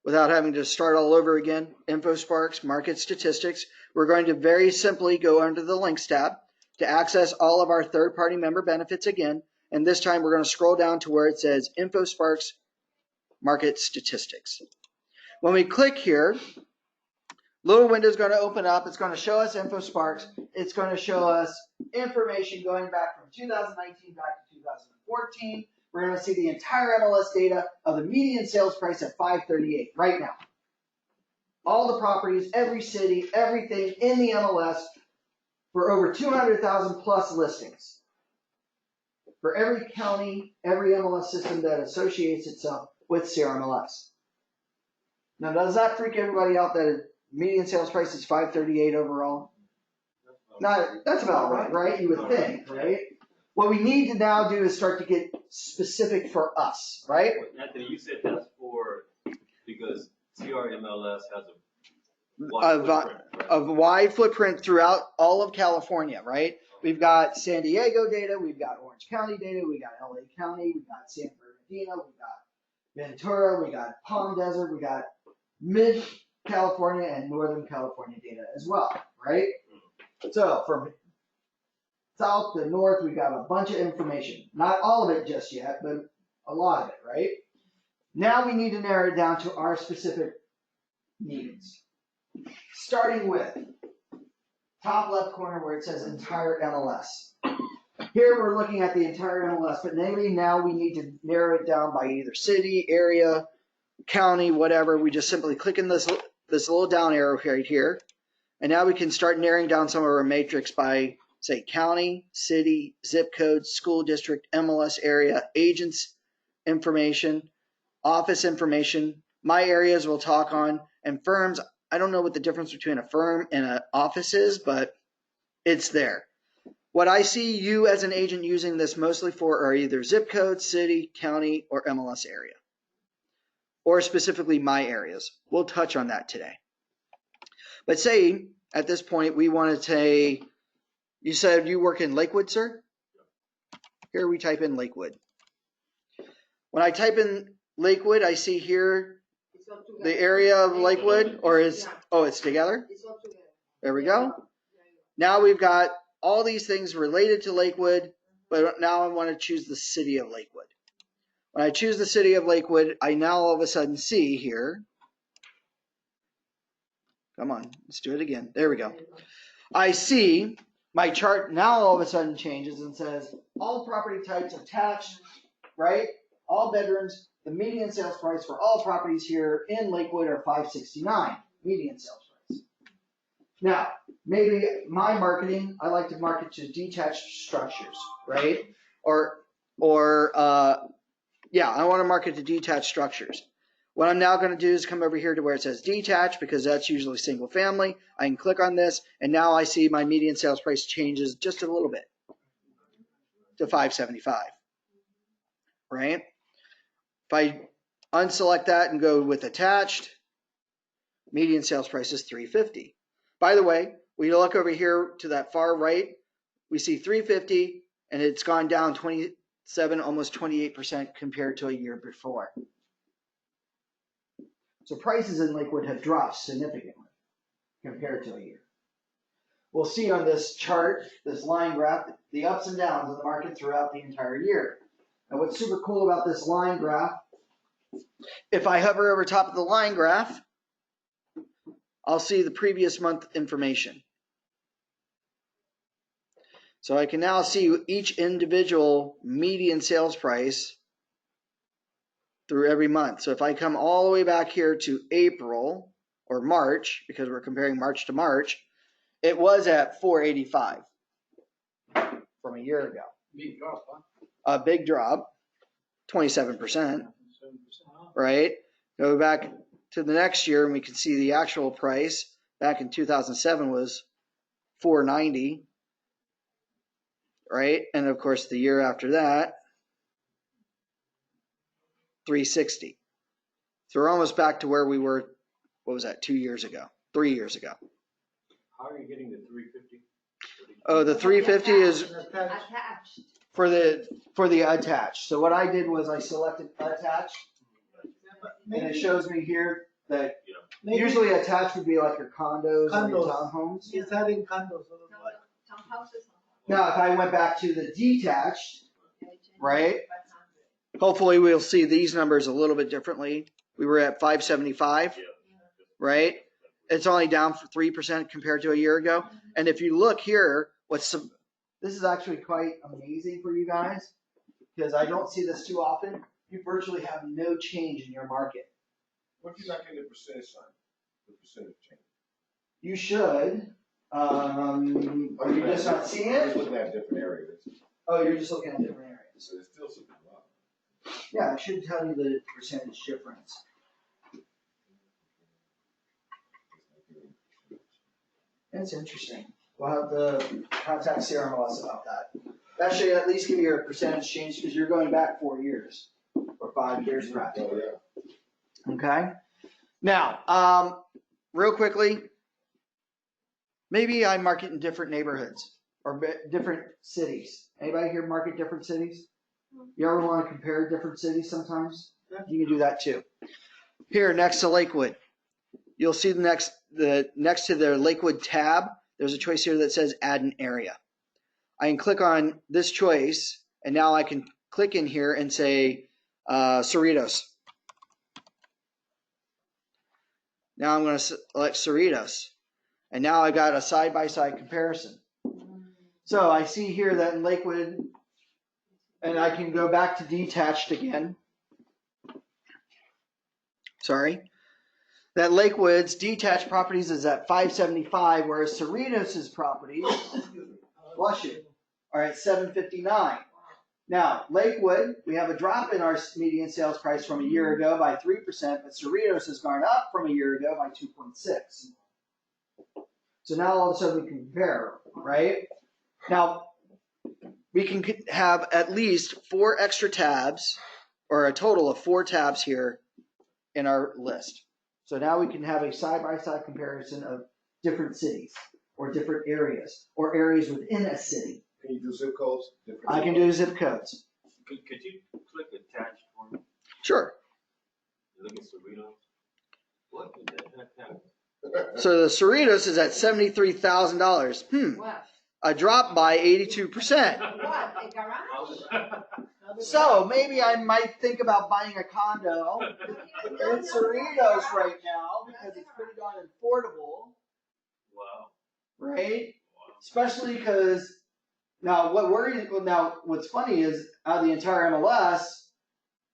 without having to start all over again, InfoSparks, market statistics. We're going to very simply go under the links tab to access all of our third-party member benefits again. And this time we're going to scroll down to where it says InfoSparks market statistics. When we click here, little window is going to open up. It's going to show us InfoSparks. It's going to show us information going back from 2019 back to 2014. We're going to see the entire MLS data of the median sales price at $538 right now. All the properties, every city, everything in the MLS for over 200,000 plus listings. For every county, every MLS system that associates itself with CRMLS. Now, does that freak everybody out that median sales price is $538 overall? No, that's about right? You would think, right? What we need to now do is start to get specific for us, right? Anthony, you said that's because CRMLS has a wide footprint throughout all of California, right? We've got San Diego data, we've got Orange County data, we got LA County, we got San Bernardino, we got Ventura, we got Palm Desert, we got Mid California and Northern California data as well, right? So from south to north, we've got a bunch of information. Not all of it just yet, but a lot of it, right? Now we need to narrow it down to our specific needs. Starting with top left corner where it says entire MLS. Here we're looking at the entire MLS, but maybe now we need to narrow it down by either city, area, county, whatever. We just simply click in this little down arrow right here. And now we can start narrowing down some of our matrix by, say, county, city, zip code, school district, MLS area, agents information, office information. My areas we'll talk on, and firms. I don't know what the difference between a firm and an office is, but it's there. What I see you as an agent using this mostly for are either zip code, city, county, or MLS area, or specifically my areas. We'll touch on that today. But say at this point we want to say, you said you work in Lakewood, sir? Here we type in Lakewood. When I type in Lakewood, I see here the area of Lakewood, or is, oh, it's together? There we go. Now we've got all these things related to Lakewood, but now I want to choose the city of Lakewood. When I choose the city of Lakewood, I now all of a sudden see here, come on, let's do it again. There we go. I see my chart now all of a sudden changes and says all property types attached, right? All bedrooms. The median sales price for all properties here in Lakewood are $569, median sales price. Now, maybe my marketing, I like to market to detached structures, right? Yeah, I want to market to detached structures. What I'm now going to do is come over here to where it says detached, because that's usually single family. I can click on this, and now I see my median sales price changes just a little bit to $575, right? If I unselect that and go with attached, median sales price is $350. By the way, we look over here to that far right, we see $350, and it's gone down 27, almost 28% compared to a year before. So prices in Lakewood have dropped significantly compared to a year. We'll see on this chart, this line graph, the ups and downs of the market throughout the entire year. And what's super cool about this line graph, if I hover over top of the line graph, I'll see the previous month information. So I can now see each individual median sales price through every month. So if I come all the way back here to April or March, because we're comparing March to March, it was at $485 from a year ago. Big drop, huh? A big drop, 27%, right? Go back to the next year and we can see the actual price back in 2007 was $490, right? And of course the year after that, $360. So we're almost back to where we were, what was that, 2 years ago, 3 years ago. How are you getting the $350? Oh, the $350 is attached. for the attached. So what I did was I selected attached, and it shows me here that you know, Maybe usually attached would be like your condos or your Condos. townhomes. He's adding condos, so that's why. Townhouses. Now, if I went back to the detached, right? Hopefully we'll see these numbers a little bit differently. We were at 575, yeah. right? It's only down for 3% compared to a year ago. And if you look here, this is actually quite amazing for you guys because I don't see this too often. You virtually have no change in your market. What if you're not getting the percentage sign? The percentage change? You should. Are you just not seeing I'm just it? looking at different areas, Oh, you're just looking at different areas. so there's still something wrong. Yeah, it should tell you the percentage difference. That's interesting. We'll have to contact CRMLS about that. That should at least give you a percentage change because you're going back 4 years or 5 years perhaps. Oh, yeah. Okay. Now, real quickly, maybe I market in different neighborhoods or different cities. Anybody here market different cities? You ever want to compare different cities sometimes? You can do that too. Here next to Lakewood, you'll see next to the Lakewood tab, there's a choice here that says add an area. I can click on this choice and now I can click in here and say Cerritos. Now I'm going to select Cerritos. And now I got a side-by-side comparison. So I see here that in Lakewood, and I can go back to Detached again. Sorry. That Lakewood's detached properties is at 575, whereas Cerritos' properties, bless you, are at 759. Now, Lakewood, we have a drop in our median sales price from a year ago by 3%, but Cerritos has gone up from a year ago by 2.6. So now all of a sudden we can compare, right? Now, we can have at least 4 extra tabs, or a total of 4 tabs here in our list. So now we can have a side-by-side comparison of different cities, or different areas, or areas within a city. Can you do zip codes? I can do zip codes. Could you click attached for me? Sure. Look at Cerritos. What in the heck happened? So the Cerritos is at $73,000. What? A drop by 82%. What? A garage? So maybe I might think about buying a condo in Cerritos right now because it's pretty darn affordable, Wow. right? Wow. Especially because what's funny is out of the entire MLS,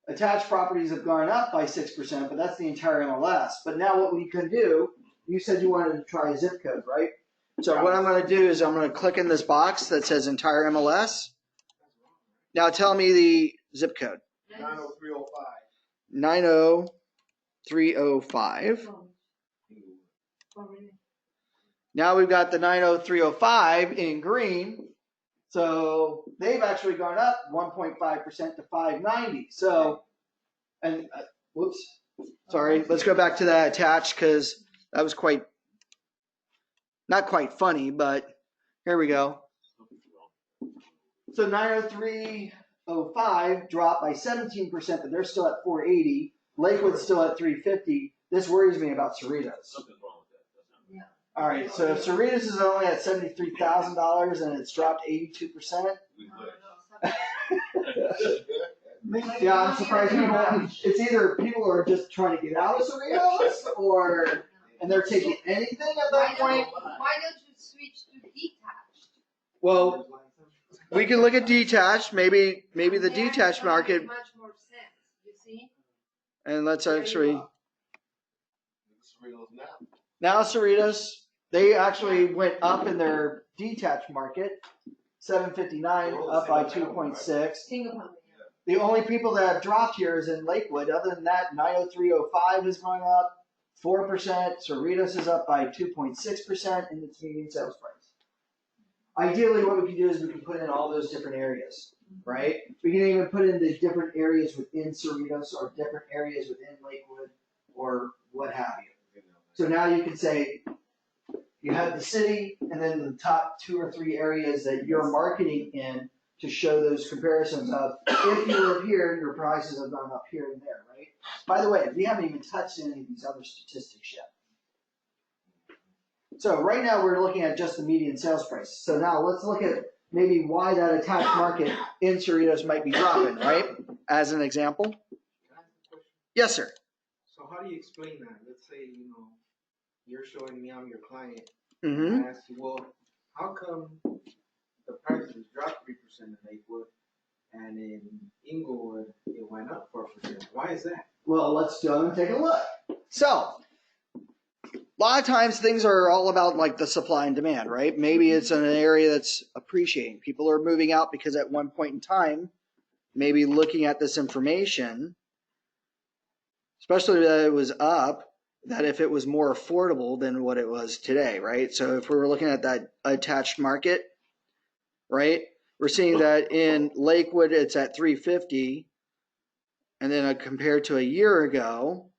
attached properties have gone up by 6%, but that's the entire MLS. But now what we can do, you said you wanted to try a zip code, right? So what I'm going to do is I'm going to click in this box that says entire MLS. Now tell me the zip code. 90305. 90305. Now we've got the 90305 in green. So they've actually gone up 1.5% to 590. So, and whoops, sorry. Let's go back to that attached because that was not quite funny, but here we go. So 90305 dropped by 17%, but they're still at 480. Lakewood's still at 350. This worries me about Cerritos. Something's wrong with that. Yeah. All right, so if Cerritos is only at $73,000 and it's dropped 82%, We yeah, I'm surprised people. It's either people are just trying to get out of Cerritos, and they're taking anything at that point. Why don't you switch to detached? Well, we can look at detached. Maybe the detached market. Much more sense, you see? And let's actually Cerritos now Cerritos. They actually went up in their detached market, 759 up by 2.6. Single family. The only people that have dropped here is in Lakewood. Other than that, 90305 is going up 4%. Cerritos is up by 2.6% in its median sales price. Ideally, what we can do is we can put in all those different areas, right? We can even put in the different areas within Cerritos or different areas within Lakewood or what have you. So now you can say you have the city and then the top 2 or 3 areas that you're marketing in to show those comparisons of if you live here, your prices have gone up here and there, right? By the way, we haven't even touched any of these other statistics yet. So right now we're looking at just the median sales price. So now let's look at maybe why that attached market in Cerritos might be dropping, right? As an example. Can I ask a question? Yes, sir. So how do you explain that? Let's say, you're showing me I'm your client. Mm-hmm. I ask you, well, how come the prices dropped 3% in Lakewood and in Inglewood it went up 4%? Why is that? Well, let's go and take a look. So, a lot of times things are all about like the supply and demand, right? Maybe it's in an area that's appreciating. People are moving out because at one point in time, maybe looking at this information, especially that it was up, that if it was more affordable than what it was today, right? So if we were looking at that attached market, right, we're seeing that in Lakewood it's at 350, and then compared to a year ago,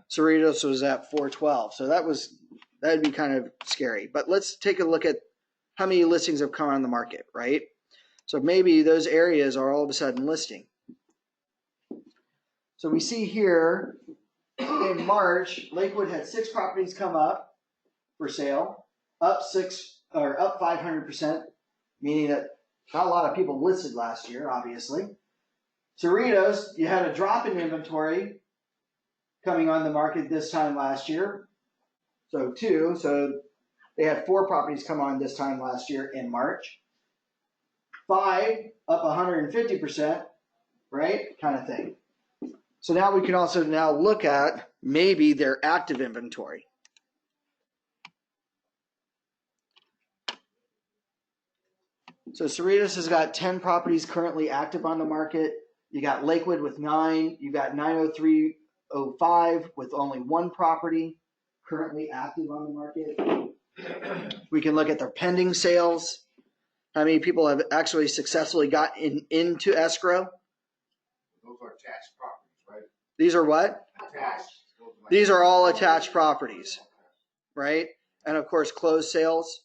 Cerritos was at 412. So that'd be kind of scary. But let's take a look at how many listings have come on the market, right? So maybe those areas are all of a sudden listing. So we see here in March, Lakewood had 6 properties come up for sale, up 500%, meaning that not a lot of people listed last year, obviously. Cerritos, you had a drop in inventory coming on the market this time last year. So 2, so they had 4 properties come on this time last year in March. 5, up 150%, right? Kind of thing. So now we can also now look at maybe their active inventory. So Cerritos has got 10 properties currently active on the market. You got Lakewood with 9. You got 90305 with only 1 property currently active on the market. We can look at their pending sales. How many people have actually successfully gotten into escrow? Those are attached properties, right? These are what? Attached. These are all attached properties, right? And of course, closed sales.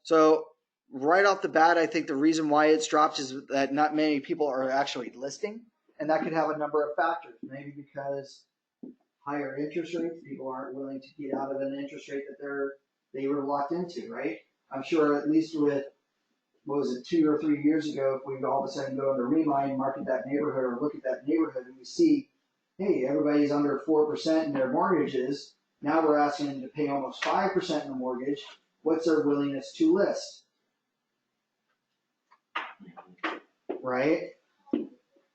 So right off the bat, I think the reason why it's dropped is that not many people are actually listing. And that could have a number of factors. Maybe because higher interest rates, people aren't willing to get out of an interest rate that they were locked into, right? I'm sure at least with, what was it, 2 or 3 years ago, if we all of a sudden go into Remind, market that neighborhood or look at that neighborhood and we see, hey, everybody's under 4% in their mortgages. Now we're asking them to pay almost 5% in the mortgage. What's their willingness to list? Right?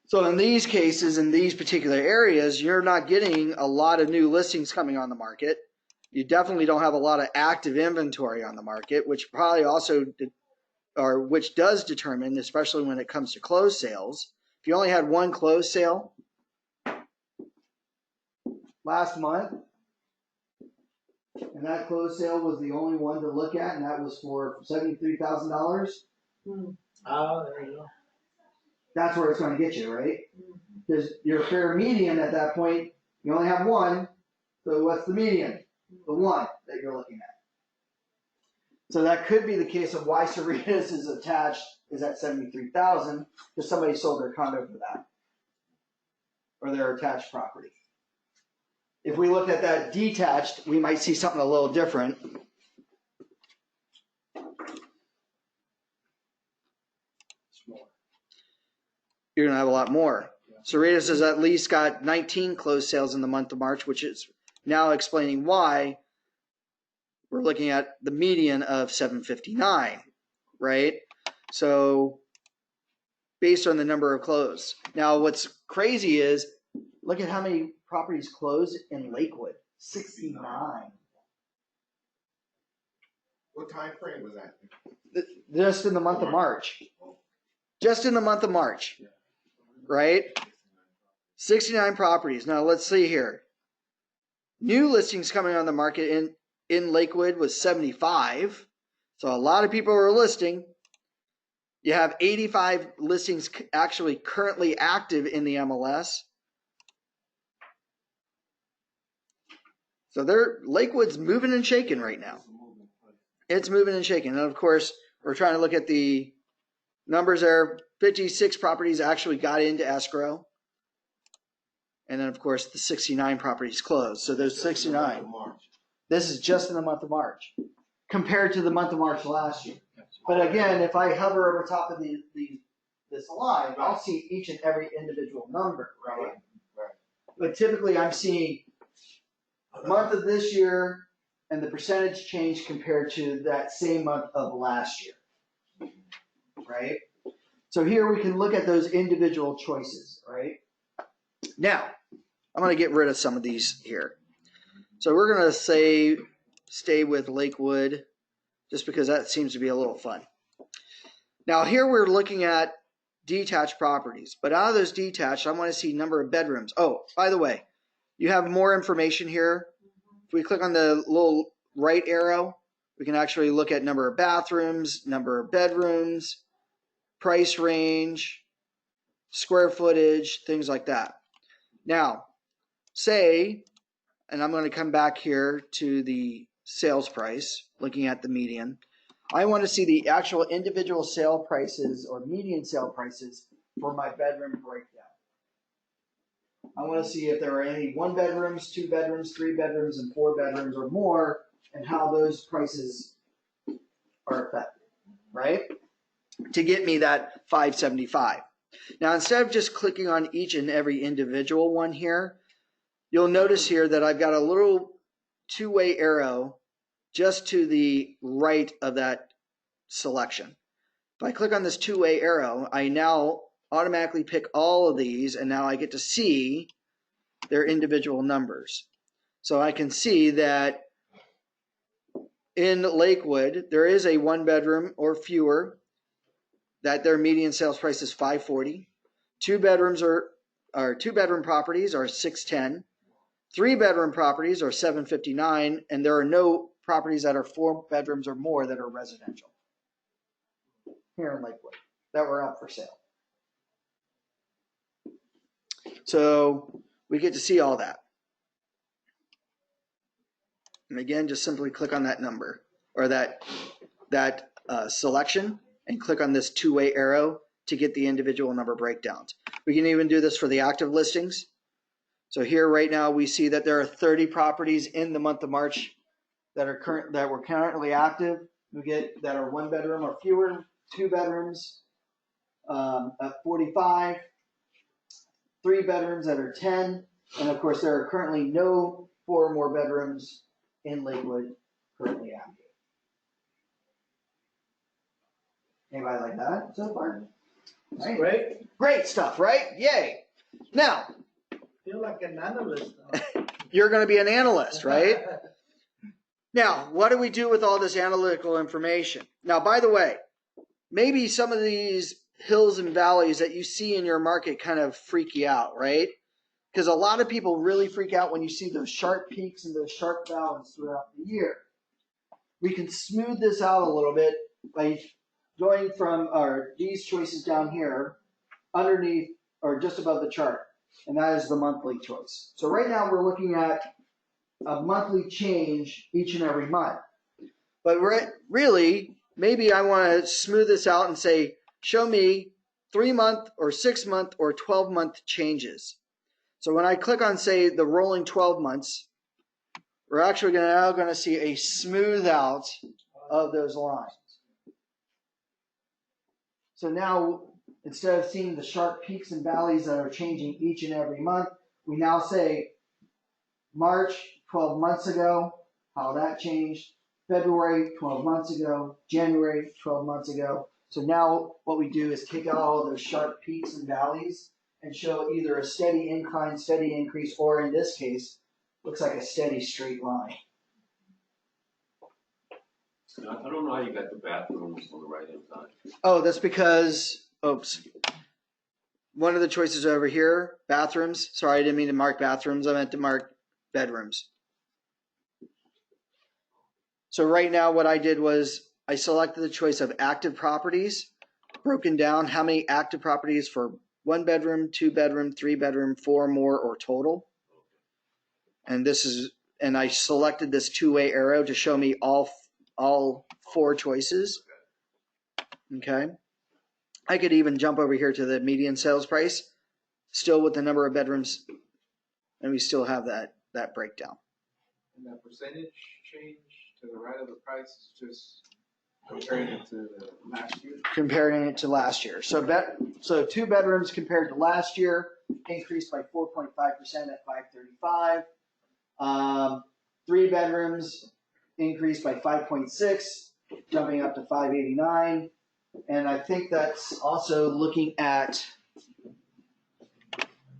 So in these cases, in these particular areas, you're not getting a lot of new listings coming on the market. You definitely don't have a lot of active inventory on the market, which probably also, or which does determine, especially when it comes to closed sales. If you only had 1 closed sale last month, and that closed sale was the only one to look at, and that was for $73,000. Oh, there you go. That's where it's going to get you, right? Because your fair median at that point, you only have 1. So what's the median? The 1 that you're looking at. So that could be the case of why Cerritos is attached is at $73,000 because somebody sold their condo for that, or their attached property. If we look at that detached, we might see something a little different. You're going to have a lot more. Cerritos has at least got 19 closed sales in the month of March, which is now explaining why we're looking at the median of 759, right? So based on the number of closed. Now what's crazy is, look at how many properties closed in Lakewood. 69. What time frame was that? Just in the month of March. Just in the month of March. Right? 69 properties. Now let's see here. New listings coming on the market in Lakewood was 75. So a lot of people are listing. You have 85 listings actually currently active in the MLS. So Lakewood's moving and shaking right now. It's moving and shaking. And of course, we're trying to look at the numbers there, 56 properties actually got into escrow. And then, of course, the 69 properties closed. So those 69, this is just in the month of March compared to the month of March last year. But again, if I hover over top of this line, I'll see each and every individual number, right? But typically I'm seeing month of this year and the percentage change compared to that same month of last year, right? So here we can look at those individual choices, right? Now, I'm going to get rid of some of these here. So we're going to stay with Lakewood just because that seems to be a little fun. Now here we're looking at detached properties, but out of those detached, I want to see number of bedrooms. Oh, by the way, you have more information here. If we click on the little right arrow, we can actually look at number of bathrooms, number of bedrooms, price range, square footage, things like that. Now, say, and I'm going to come back here to the sales price, looking at the median. I want to see the actual individual sale prices or median sale prices for my bedroom breakdown. I want to see if there are any 1 bedrooms, 2 bedrooms, 3 bedrooms, and 4 bedrooms or more, and how those prices are affected, right? To get me that 575. Now, instead of just clicking on each and every individual one here, you'll notice here that I've got a little two-way arrow just to the right of that selection. If I click on this two-way arrow, I now automatically pick all of these, and now I get to see their individual numbers. So I can see that in Lakewood, there is a 1 bedroom or fewer that their median sales price is $540. 2 bedrooms or 2 bedroom properties are $610. 3 bedroom properties are $759, and there are no properties that are 4 bedrooms or more that are residential here in Lakewood that were up for sale. So we get to see all that. And again, just simply click on that number or that selection and click on this two-way arrow to get the individual number breakdowns. We can even do this for the active listings. So here right now we see that there are 30 properties in the month of March that were currently active. We get that are 1 bedroom or fewer, 2 bedrooms at 45, 3 bedrooms that are 10, and of course there are currently no 4 or more bedrooms in Lakewood currently active. Anybody like that so far? Right. Great stuff, right? Yay. Now, Feel like an analyst. you're going to be an analyst, right? Now, what do we do with all this analytical information? Now, by the way, maybe some of these hills and valleys that you see in your market kind of freak you out, right? Because a lot of people really freak out when you see those sharp peaks and those sharp valleys throughout the year. We can smooth this out a little bit by going from these choices down here underneath or just above the chart, and that is the monthly choice. So right now we're looking at a monthly change each and every month. But really, maybe I want to smooth this out and say, show me 3-month or 6-month or 12-month changes. So when I click on, say, the rolling 12 months, we're actually now going to see a smooth out of those lines. So now, instead of seeing the sharp peaks and valleys that are changing each and every month, we now say March, 12 months ago, how that changed. February, 12 months ago. January, 12 months ago. So now what we do is take out all those sharp peaks and valleys and show either a steady incline, steady increase, or in this case, looks like a steady straight line. I don't know how you got the bathrooms on the right-hand side. Oh, that's because, oops. One of the choices over here, bathrooms. Sorry, I didn't mean to mark bathrooms. I meant to mark bedrooms. So right now what I did was I selected the choice of active properties, broken down how many active properties for 1 bedroom, 2 bedroom, 3 bedroom, 4 more, or total. And I selected this two-way arrow to show me all 4 choices. Okay. I could even jump over here to the median sales price, still with the number of bedrooms, and we still have that breakdown. And that percentage change to the right of the price is just comparing it to the last year. Comparing it to last year. So 2 bedrooms compared to last year increased by 4.5% at 535. 3 bedrooms increased by 5.6, jumping up to 589. And I think that's also looking at,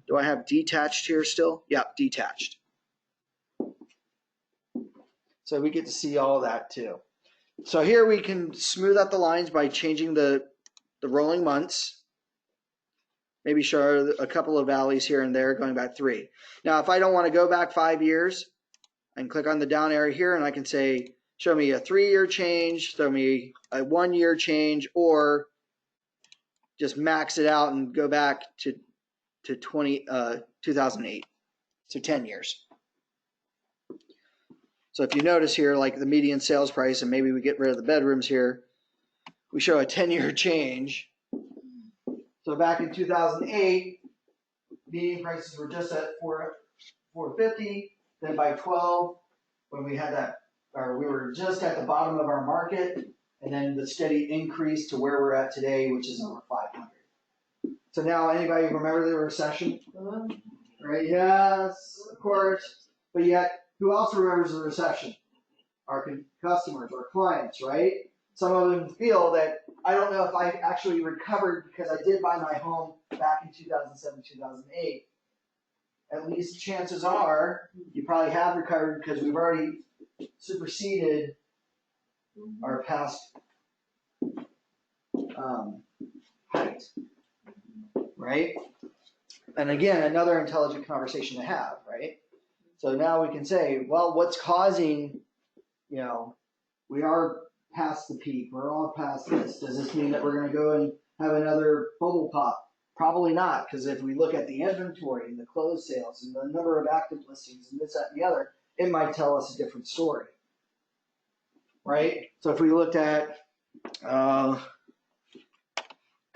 do I have detached here still? Yeah, detached. So we get to see all of that too. So here we can smooth out the lines by changing the rolling months. Maybe show a couple of valleys here and there going back 3. Now, if I don't want to go back 5 years, I can click on the down arrow here and I can say, show me a 3-year change, show me a 1-year change, or just max it out and go back to 2008. So 10 years. So if you notice here, like the median sales price, and maybe we get rid of the bedrooms here, we show a 10-year change. So back in 2008, median prices were just at $450. Then by 12, when we had that, or we were just at the bottom of our market, and then the steady increase to where we're at today, which is over 500. So now, anybody remember the recession? Right? Yes, of course. But yet, who else remembers the recession? Our customers, our clients, right? Some of them feel that I don't know if I actually recovered because I did buy my home back in 2007, 2008. At least chances are you probably have recovered because we've already superseded our past height, right? And again, another intelligent conversation to have, right? So now we can say, well, what's causing, we are past the peak. We're all past this. Does this mean that we're going to go and have another bubble pop? Probably not, because if we look at the inventory and the closed sales and the number of active listings and this, that, and the other, it might tell us a different story, right? So if we looked at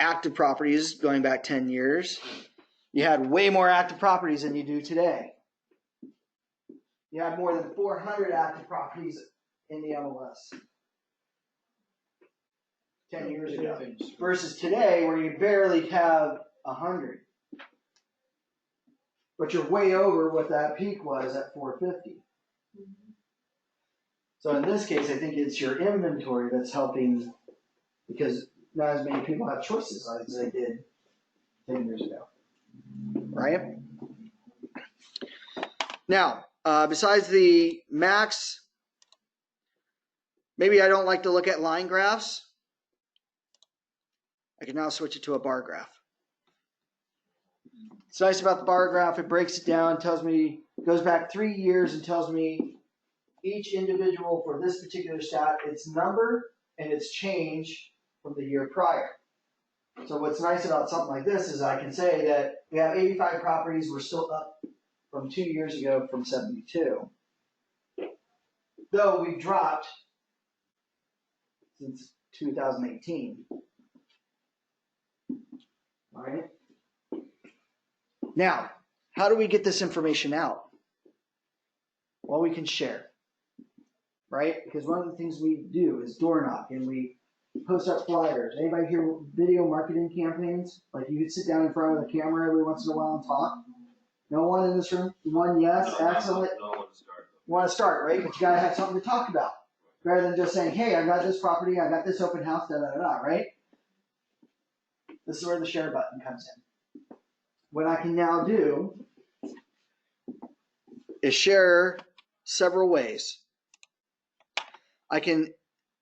active properties going back 10 years, you had way more active properties than you do today. You had more than 400 active properties in the MLS 10 years ago versus today where you barely have 100. But you're way over what that peak was at 450. So in this case, I think it's your inventory that's helping because not as many people have choices as they did 10 years ago. Right? Now, besides the max, maybe I don't like to look at line graphs. I can now switch it to a bar graph. It's nice about the bar graph. It breaks it down, tells me, goes back 3 years and tells me each individual for this particular stat, its number and its change from the year prior. So what's nice about something like this is I can say that we have 85 properties. We're still up from 2 years ago from 72. Though we've dropped since 2018. All right. Now, how do we get this information out? Well, we can share, right? Because one of the things we do is door knock and we post up flyers. Anybody hear video marketing campaigns? Like you could sit down in front of the camera every once in a while and talk. No one in this room? One, yes, excellent. No, I want to start. You want to start, right? But you got to have something to talk about. Rather than just saying, hey, I got this property, I got this open house, right? This is where the share button comes in. What I can now do is share several ways. I can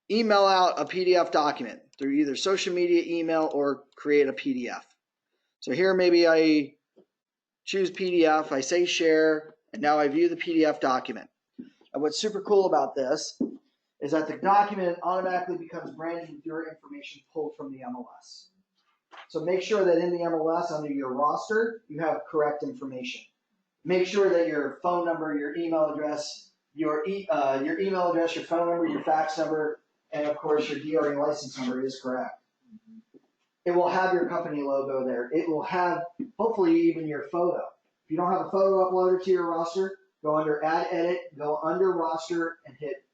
email out a PDF document through either social media, email, or create a PDF. So here maybe I choose PDF, I say share, and now I view the PDF document. And what's super cool about this is that the document automatically becomes branded with your information pulled from the MLS. So make sure that in the MLS under your roster, you have correct information. Make sure that your phone number, your email address, your email address, your phone number, your fax number, and of course your DRE license number is correct. It will have your company logo there. It will have hopefully even your photo. If you don't have a photo uploaded to your roster, go under Add Edit, go under Roster, and hit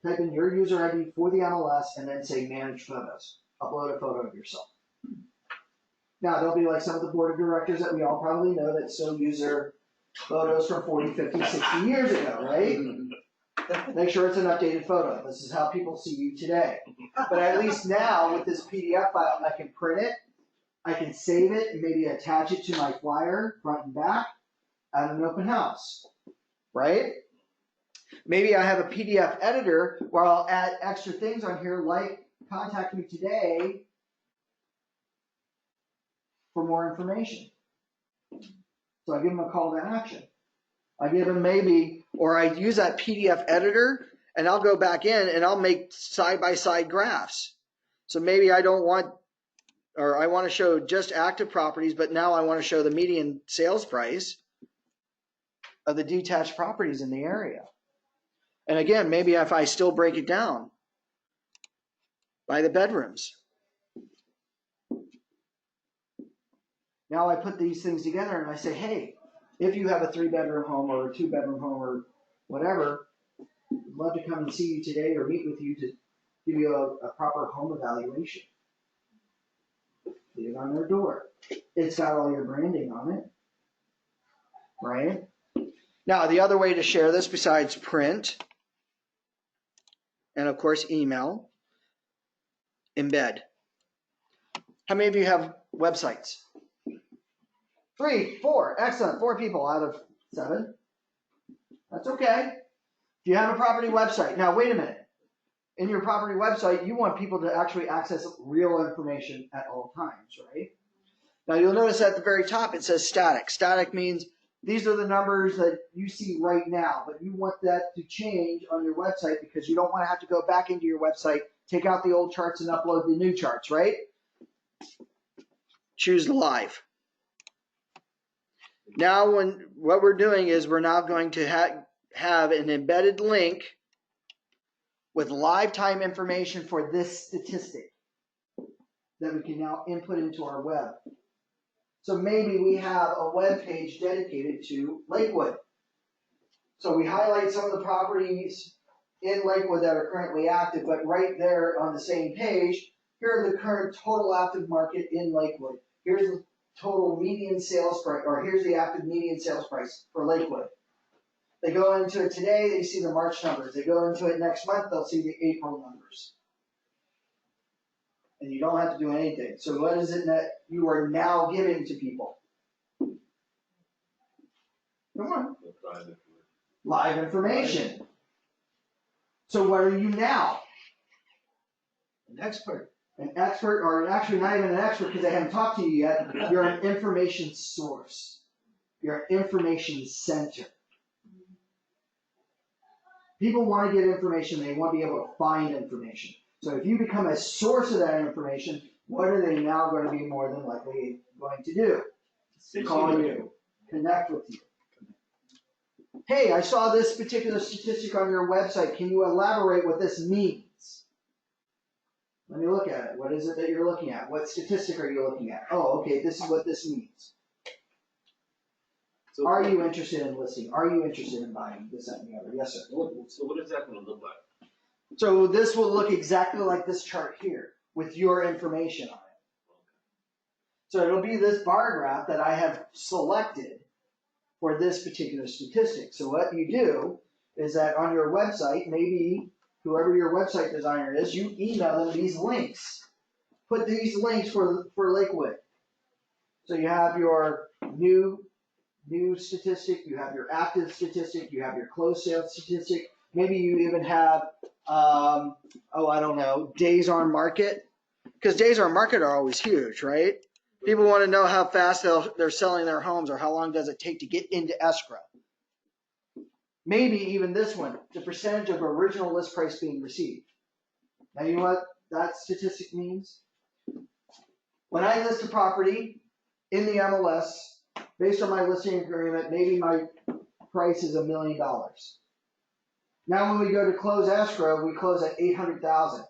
type in your user ID for the MLS, and then say Manage Photos. Upload a photo of yourself. Now, there'll be like some of the board of directors that we all probably know that still use their photos from 40, 50, 60 years ago, right? Make sure it's an updated photo. This is how people see you today. But at least now, with this PDF file, I can print it, I can save it, and maybe attach it to my flyer, front and back, at an open house, right? Maybe I have a PDF editor where I'll add extra things on here, like contact me today for more information. So I give them a call to action. I give them maybe, or I use that PDF editor and I'll go back in and I'll make side-by-side graphs. So maybe I don't want, or I want to show just active properties, but now I want to show the median sales price of the detached properties in the area. And again, maybe if I still break it down by the bedrooms. Now I put these things together and I say, hey, if you have a 3-bedroom home or a 2-bedroom home or whatever, I'd love to come and see you today or meet with you to give you a proper home evaluation. Leave it on their door. It's got all your branding on it, right? Now, the other way to share this besides print and, of course, email, embed. How many of you have websites? 3, 4, excellent. 4 people out of 7. That's okay. If you have a property website, now wait a minute. In your property website, you want people to actually access real information at all times, right? Now you'll notice at the very top it says static. Static means these are the numbers that you see right now, but you want that to change on your website because you don't want to have to go back into your website, take out the old charts and upload the new charts, right? Choose live. Now what we're doing is we're now going to have an embedded link with live time information for this statistic that we can now input into our web. So maybe we have a web page dedicated to Lakewood. So we highlight some of the properties in Lakewood that are currently active, but right there on the same page, here are the current total active market in Lakewood. Here's the total median sales price, or here's the active median sales price for Lakewood. They go into it today, they see the March numbers. They go into it next month, they'll see the April numbers. And you don't have to do anything. So what is it that you are now giving to people? Come on. Live information. So what are you now? An expert. An expert, or actually not even an expert because I haven't talked to you yet. You're an information source. You're an information center. People want to get information. They want to be able to find information. So if you become a source of that information, what are they now going to be more than likely going to do? Call you, connect with you. Hey, I saw this particular statistic on your website. Can you elaborate what this means? Let me look at it. What is it that you're looking at? What statistic are you looking at? Oh, okay, this is what this means. So, Are you interested in listing? Are you interested in buying this, that, and the other? Yes, sir. So what is that going to look like? So this will look exactly like this chart here with your information on it. So it'll be this bar graph that I have selected for this particular statistic. So what you do is that on your website, maybe whoever your website designer is, you email them these links. Put these links for Lakewood. So you have your new statistic, you have your active statistic, you have your closed sales statistic. Maybe you even have, I don't know, days on market. Because days on market are always huge, right? People want to know how fast they're selling their homes or how long does it take to get into escrow. Maybe even this one, the percentage of original list price being received. Now you know what that statistic means? When I list a property in the MLS, based on my listing agreement, maybe my price is $1 million. Now when we go to close escrow, we close at $800,000.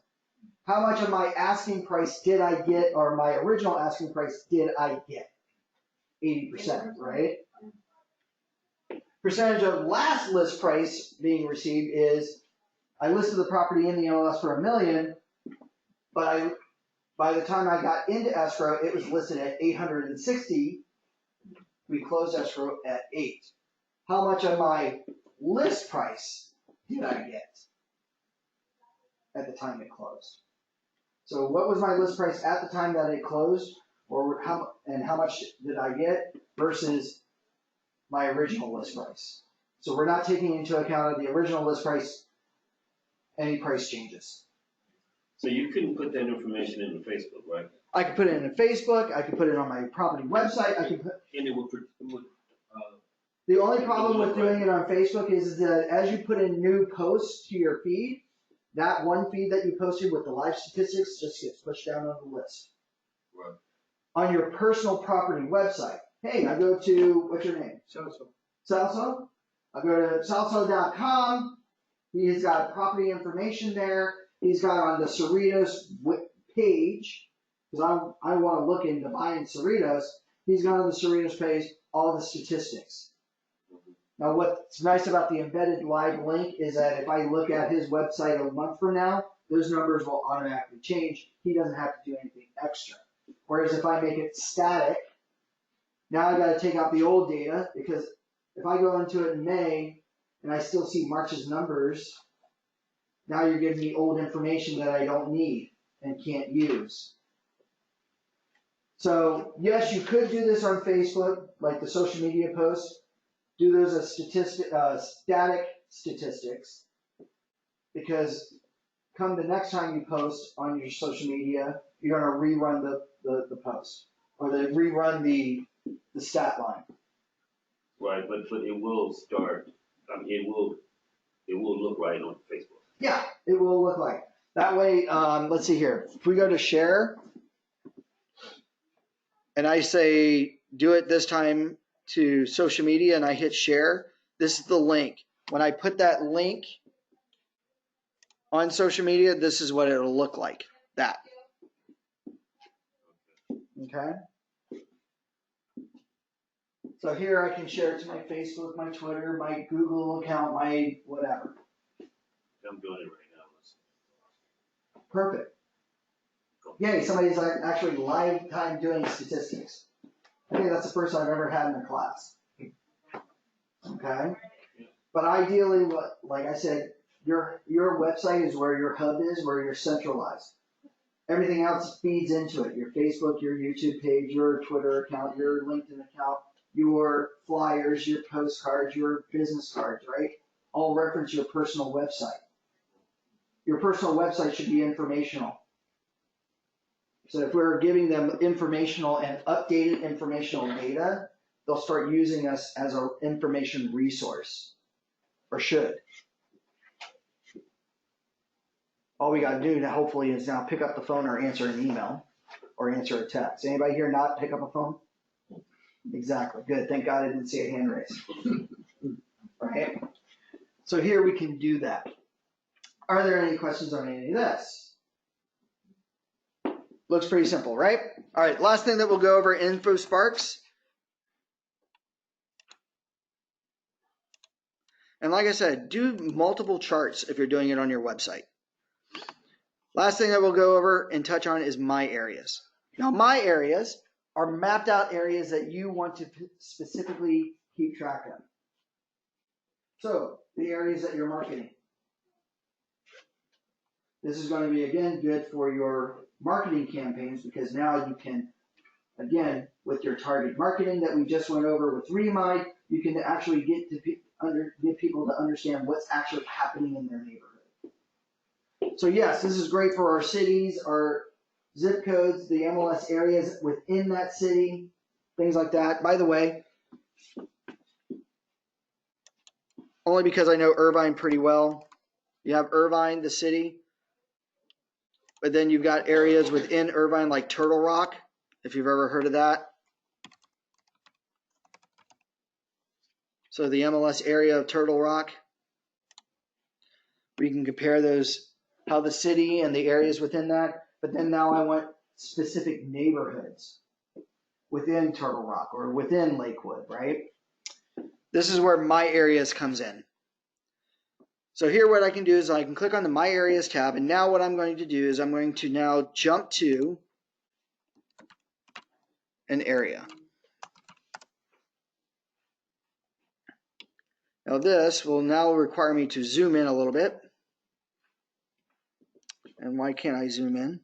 how much of my asking price did I get, or my original asking price did I get? 80%, right? Percentage of last list price being received is, I listed the property in the MLS for $1 million, but by the time I got into escrow, it was listed at 860. We closed escrow at 8. How much of my list price did I get at the time it closed? So what was my list price at the time that it closed, or how much did I get versus my original list price? So we're not taking into account of the original list price any price changes. So you couldn't put that information in Facebook, right? I could put it in Facebook. I could put it on my property website. I could put. And it would The only problem with doing it on Facebook is that as you put in new posts to your feed, that one feed that you posted with the live statistics just gets pushed down on the list. Right. On your personal property website, hey, I go to, what's your name? Salso. I go to salso.com. He's got property information there. He's got on the Cerritos page, because I want to look into buying Cerritos. He's got on the Cerritos page all the statistics. Now, what's nice about the embedded live link is that if I look at his website a month from now, those numbers will automatically change. He doesn't have to do anything extra. Whereas if I make it static, now I got to take out the old data, because if I go into it in May and I still see March's numbers, now you're giving me old information that I don't need and can't use. So yes, you could do this on Facebook, like the social media posts. Do those as static statistics, because come the next time you post on your social media, you're going to rerun the post, or rerun the stat line. right, but it will start. I mean, it will look right on Facebook. Yeah, it will look like that way. Let's see here. If we go to share, and I say do it this time to social media, and I hit share, this is the link. When I put that link on social media, this is what it'll look like. That. Okay. So here I can share it to my Facebook, my Twitter, my Google account, my whatever. I'm doing it right now. Perfect. Yay, somebody's actually live time doing statistics. I think that's the first I've ever had in a class. Okay? But ideally, like I said, your website is where your hub is, where you're centralized. Everything else feeds into it. Your Facebook, your YouTube page, your Twitter account, your LinkedIn account, your flyers, your postcards, your business cards, right? All reference your personal website. Your personal website should be informational. So if we're giving them informational and updated informational data, they'll start using us as an information resource, or should. All we got to do now, hopefully, is now pick up the phone or answer an email or answer a text. Anybody here not pick up a phone? Exactly. Good. Thank God I didn't see a hand raise. Right? So here we can do that. Are there any questions on any of this? Looks pretty simple, right? All right, last thing that we'll go over, InfoSparks. And like I said, do multiple charts if you're doing it on your website. Last thing that we'll go over and touch on is my areas. Now, my areas are mapped out areas that you want to specifically keep track of. So, the areas that you're marketing. This is going to be, again, good for your marketing campaigns, because now you can, again, with your target marketing that we just went over with Remind, you can actually get people to understand what's actually happening in their neighborhood. So yes, this is great for our cities, our zip codes, the MLS areas within that city, things like that. By the way, only because I know Irvine pretty well, you have Irvine, the city, but then you've got areas within Irvine like Turtle Rock, if you've ever heard of that. So the MLS area of Turtle Rock, we can compare those how the city and the areas within that, but then now I want specific neighborhoods within Turtle Rock or within Lakewood, right? This is where My Areas comes in. So here what I can do is I can click on the My Areas tab, and now what I'm going to do is I'm going to now jump to an area. Now this will now require me to zoom in a little bit. And why can't I zoom in?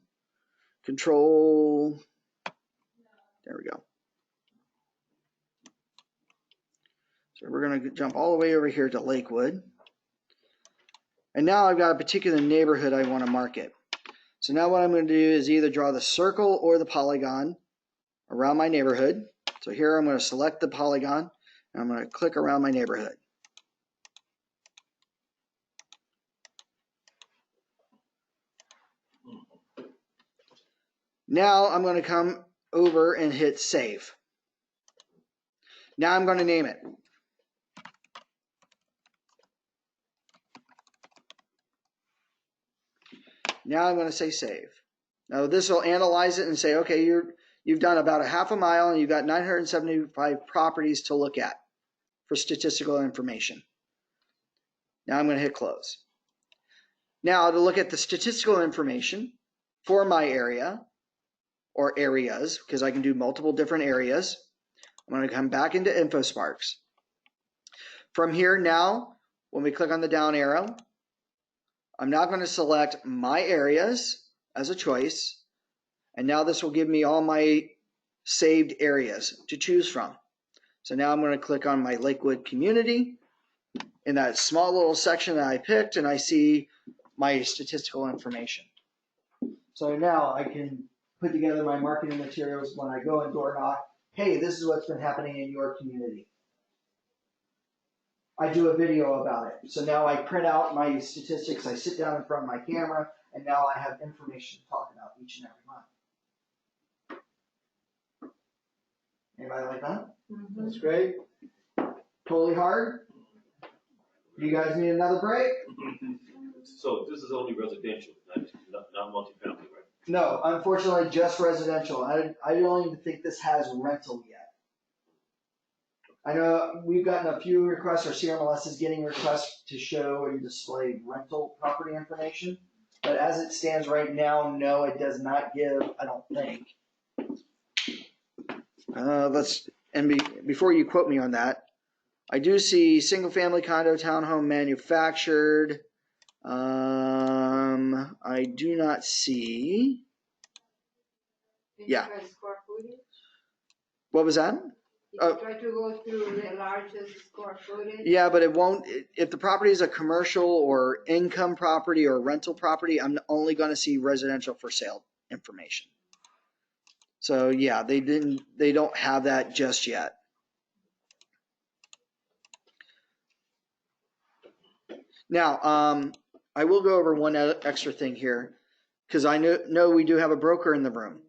Control, there we go. So we're going to jump all the way over here to Lakewood. And now I've got a particular neighborhood I want to market. So now what I'm going to do is either draw the circle or the polygon around my neighborhood. So here I'm going to select the polygon and I'm going to click around my neighborhood. Now I'm going to come over and hit save. Now I'm going to name it. Now I'm going to say save. Now this will analyze it and say, okay, you've done about a half a mile and you've got 975 properties to look at for statistical information. Now I'm going to hit close. Now to look at the statistical information for my area or areas, because I can do multiple different areas, I'm going to come back into InfoSparks. From here now, when we click on the down arrow, I'm now going to select my areas as a choice. And now this will give me all my saved areas to choose from. So now I'm going to click on my Lakewood community in that small little section that I picked, and I see my statistical information. So now I can put together my marketing materials when I go and door knock. Hey, this is what's been happening in your community. I do a video about it. So now I print out my statistics, I sit down in front of my camera, and now I have information to talk about each and every month. Anybody like that? That's great. Totally hard? You guys need another break? So this is only residential, not multifamily, right? No, unfortunately, just residential. I don't even think this has rental yet. I know we've gotten a few requests, or CMLS is getting requests to show and display rental property information. But as it stands right now, no, it does not give, I don't think. Before you quote me on that, I do see single family condo, townhome, manufactured. I do not see. Yeah. Square footage. What was that? If you try to go through the largest square footage. Yeah, but it won't. If the property is a commercial or income property or rental property, I'm only going to see residential for sale information. So yeah, they don't have that just yet. Now, I will go over one extra thing here, because I know we do have a broker in the room.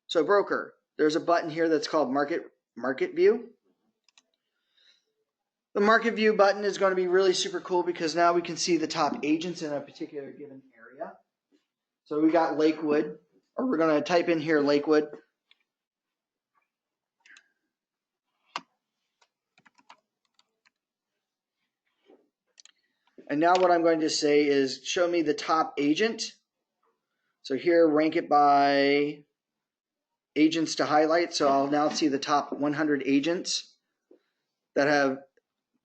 So broker, there's a button here that's called Market View. The Market View button is going to be really super cool because now we can see the top agents in a particular given area. So we got Lakewood, or we're going to type in here Lakewood. And now what I'm going to say is show me the top agent. So here, rank it by agents to highlight. So I'll now see the top 100 agents that have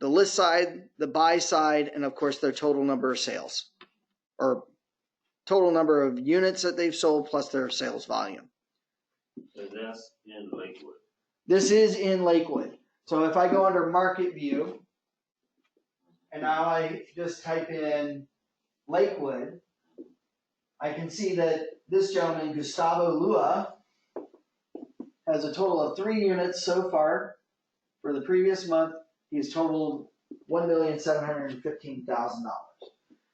the list side, the buy side, and of course their total number of sales, or total number of units that they've sold plus their sales volume. And that's in Lakewood. This is in Lakewood. So if I go under Market View, and now I just type in Lakewood, I can see that this gentleman, Gustavo Lua, has a total of 3 units so far. For the previous month, he's totaled $1,715,000.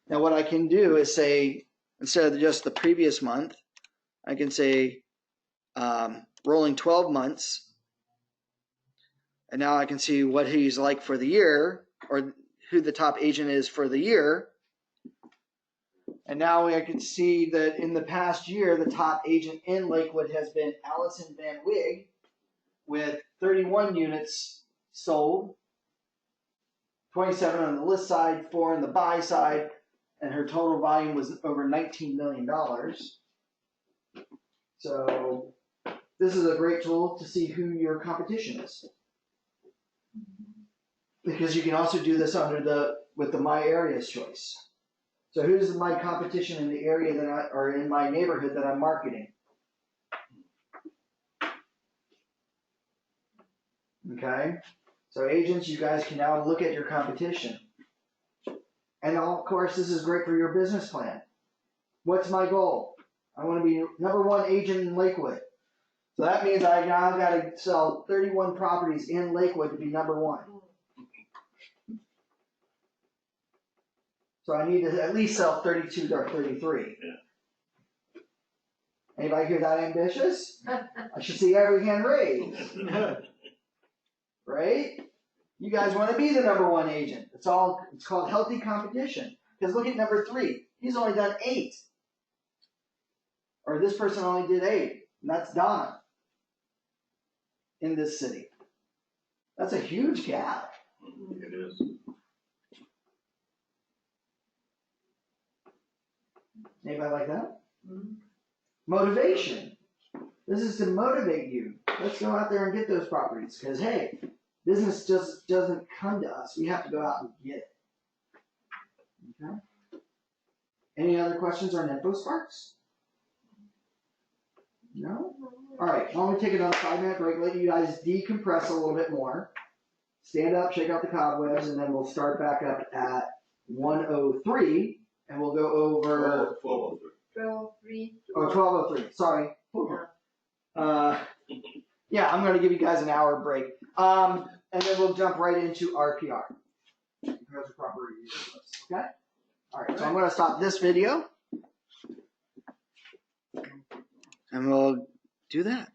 Now what I can do is say, instead of just the previous month, I can say rolling 12 months. And now I can see what he's like for the year, or who the top agent is for the year. And now I can see that in the past year, the top agent in Lakewood has been Allison Van Wig with 31 units sold, 27 on the list side, 4 on the buy side, and her total volume was over $19 million. So this is a great tool to see who your competition is. Because you can also do this with the My Areas choice. So who's my competition in the area or in my neighborhood that I'm marketing? Okay, so agents, you guys can now look at your competition. And of course, this is great for your business plan. What's my goal? I want to be #1 agent in Lakewood. So that means I now got to sell 31 properties in Lakewood to be #1. So I need to at least sell 32 or 33. Yeah. Anybody here that ambitious? I should see every hand raised. Right? You guys want to be the #1 agent. It's called healthy competition. Because look at #3. He's only done 8. Or this person only did 8. And that's Donna. In this city. That's a huge gap. It is. Anybody like that? Motivation. This is to motivate you. Let's go out there and get those properties. Because, hey, business just doesn't come to us. We have to go out and get it. Okay? Any other questions on InfoSparks? No? All right. Why don't we take another 5-minute break, let you guys decompress a little bit more. Stand up, shake out the cobwebs, and then we'll start back up at 1:03, and we'll go over 12:03. Oh, 12:03. Sorry. Yeah, I'm going to give you guys an hour break. And then we'll jump right into RPR. Okay? All right, so I'm going to stop this video. And we'll do that.